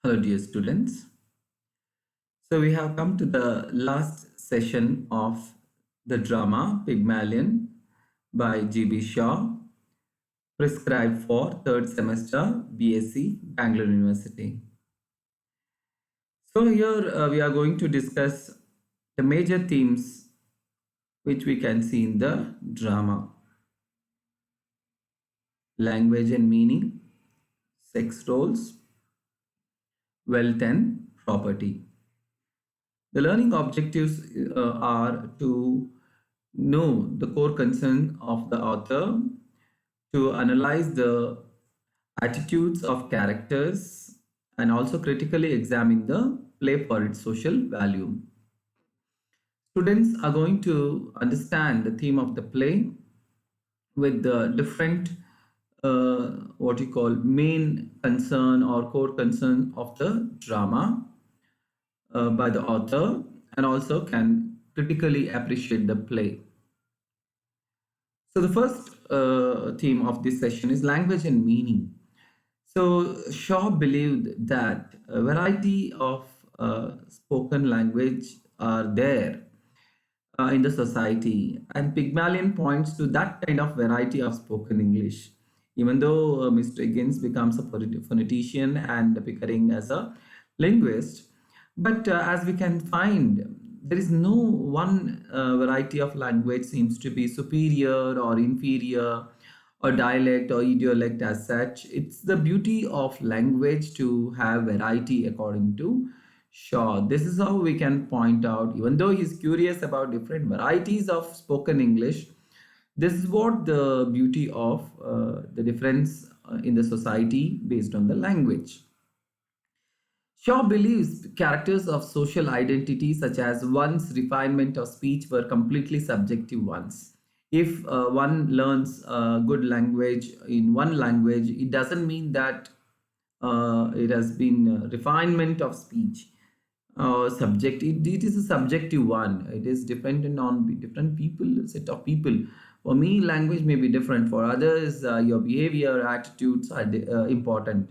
Hello, dear students. So, we have come to the last session of the drama Pygmalion by G.B. Shaw, prescribed for third semester BSc, Bangalore University. So, here we are going to discuss the major themes which we can see in the drama: language and meaning, sex roles, wealth and property. The learning objectives are to know the core concern of the author, to analyze the attitudes of characters, and also critically examine the play for its social value. Students are going to understand the theme of the play with the different what you call main concern or core concern of the drama by the author, and also can critically appreciate the play. So the first theme of this session is language and meaning. So Shaw believed that a variety of spoken language are there in the society, and Pygmalion points to that kind of variety of spoken English. Even though Mr. Higgins becomes a phonetician and Pickering as a linguist, but as we can find, there is no one variety of language seems to be superior or inferior, or dialect or idiolect as such. It's the beauty of language to have variety, according to Shaw. This is how we can point out, even though he's curious about different varieties of spoken English, this is what the beauty of the difference in the society based on the language. Shaw believes characters of social identity, such as one's refinement of speech, were completely subjective ones. If one learns good language in one language, it doesn't mean that it has been refinement of speech. It is a subjective one. It is dependent on different people, set of people. For me, language may be different. For others, your behavior, attitudes are important.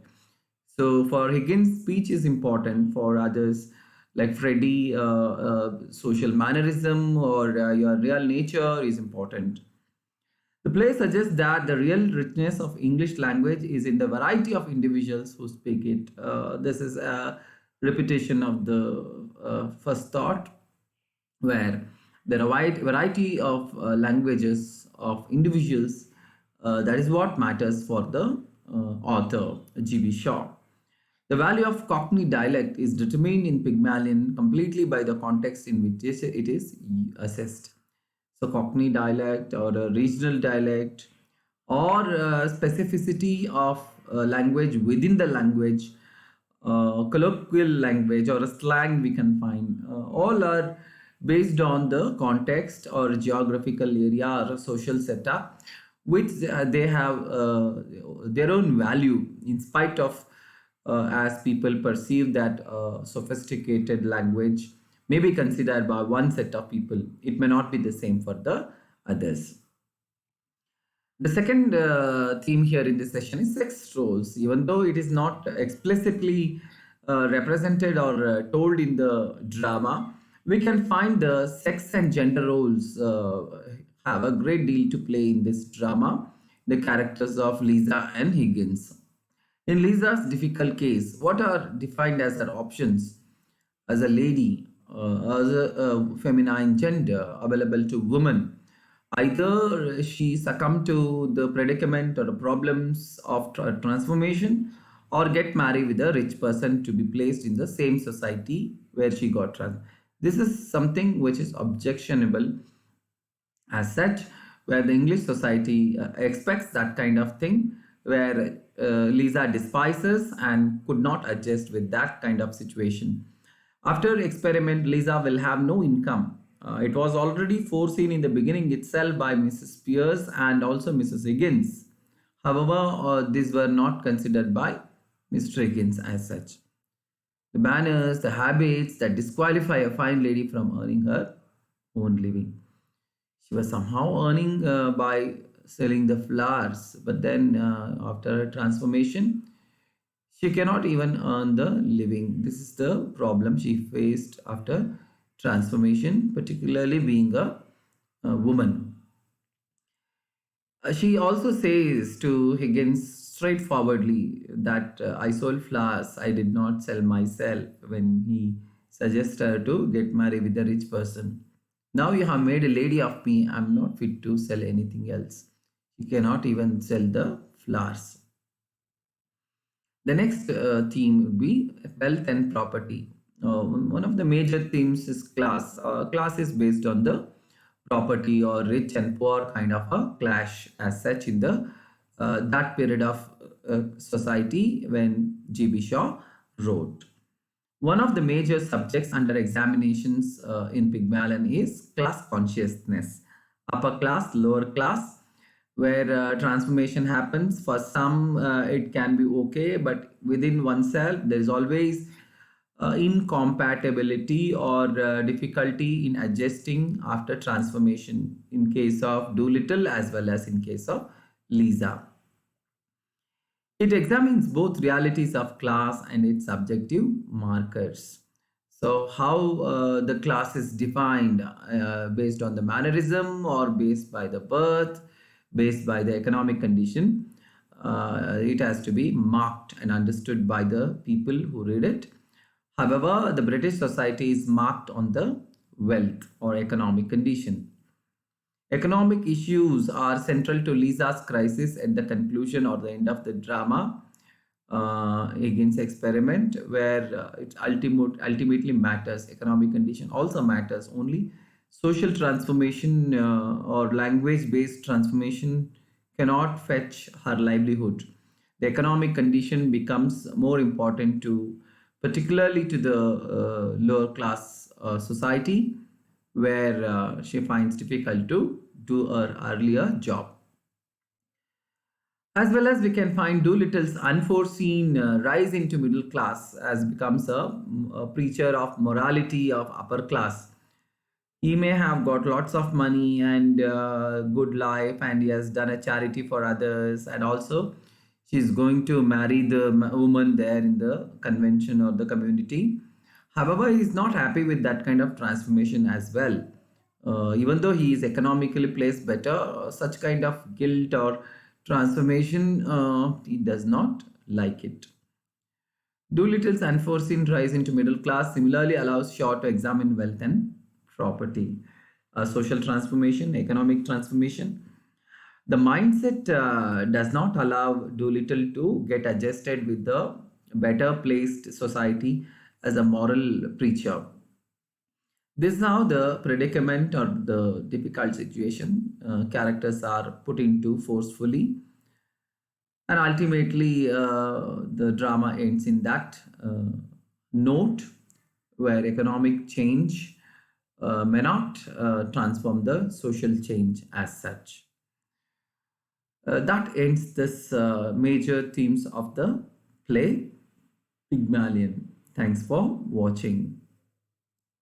So for Higgins, speech is important. For others, like Freddie, social mannerism or your real nature is important. The play suggests that the real richness of English language is in the variety of individuals who speak it. This is a repetition of the first thought, where there are wide variety of languages of individuals. That is what matters for the author, G.B. Shaw. The value of Cockney dialect is determined in Pygmalion completely by the context in which it is assessed. So, Cockney dialect or a regional dialect or specificity of language within the language, colloquial language or a slang we can find, all are based on the context or geographical area or social setup, which they have their own value in spite of as people perceive that sophisticated language may be considered by one set of people, it may not be the same for the others. The second theme here in this session is sex roles. Even though it is not explicitly represented or told in the drama, we can find the sex and gender roles have a great deal to play in this drama. The characters of Lisa and Higgins. In Lisa's difficult case, what are defined as her options as a lady, as a feminine gender available to women? Either she succumb to the predicament or the problems of transformation, or get married with a rich person to be placed in the same society where she got trans. This is something which is objectionable as such, where the English society expects that kind of thing, where Lisa despises and could not adjust with that kind of situation. After experiment, Lisa will have no income. It was already foreseen in the beginning itself by Mrs. Pierce and also Mrs. Higgins. However, these were not considered by Mr. Higgins as such. The manners, the habits that disqualify a fine lady from earning her own living. She was somehow earning by selling the flowers, but then after her transformation, She cannot even earn the living. This is the problem she faced after transformation, particularly being a woman. She also says to Higgins straightforwardly that I sold flowers, I did not sell myself, when he suggests her to get married with a rich person. Now you have made a lady of me, I am not fit to sell anything else. She cannot even sell the flowers. The next theme would be wealth and property. One of the major themes is class. Class is based on the property or rich and poor kind of a clash as such in the that period of society when G.B. Shaw wrote. One of the major subjects under examinations in Pygmalion is class consciousness, upper class, lower class, where transformation happens. For some, it can be okay, but within oneself, there is always incompatibility or difficulty in adjusting after transformation in case of Doolittle as well as in case of Lisa. It examines both realities of class and its subjective markers. So, how the class is defined based on the mannerism or based by the birth, based by the economic condition, it has to be marked and understood by the people who read it. However, the British society is marked on the wealth or economic condition. Economic issues are central to Lisa's crisis at the conclusion or the end of the drama, Higgins experiment, where ultimately matters. Economic condition also matters. Only social transformation or language-based transformation cannot fetch her livelihood. The economic condition becomes more important to, particularly to the lower class society, where she finds difficult to do her earlier job. As well as we can find Doolittle's unforeseen rise into middle class as becomes a preacher of morality of upper class. He may have got lots of money and good life, and he has done a charity for others, and also she's going to marry the woman there in the convention or the community. However, he is not happy with that kind of transformation as well. Even though he is economically placed better, such kind of guilt or transformation, he does not like it. Doolittle's unforeseen rise into middle class similarly allows Shaw to examine wealth and property, social transformation, economic transformation. The mindset does not allow Doolittle to get adjusted with the better placed society as a moral preacher. This is how the predicament or the difficult situation characters are put into forcefully, and ultimately the drama ends in that note where economic change may not transform the social change as such. That ends this major themes of the play Pygmalion. Thanks for watching.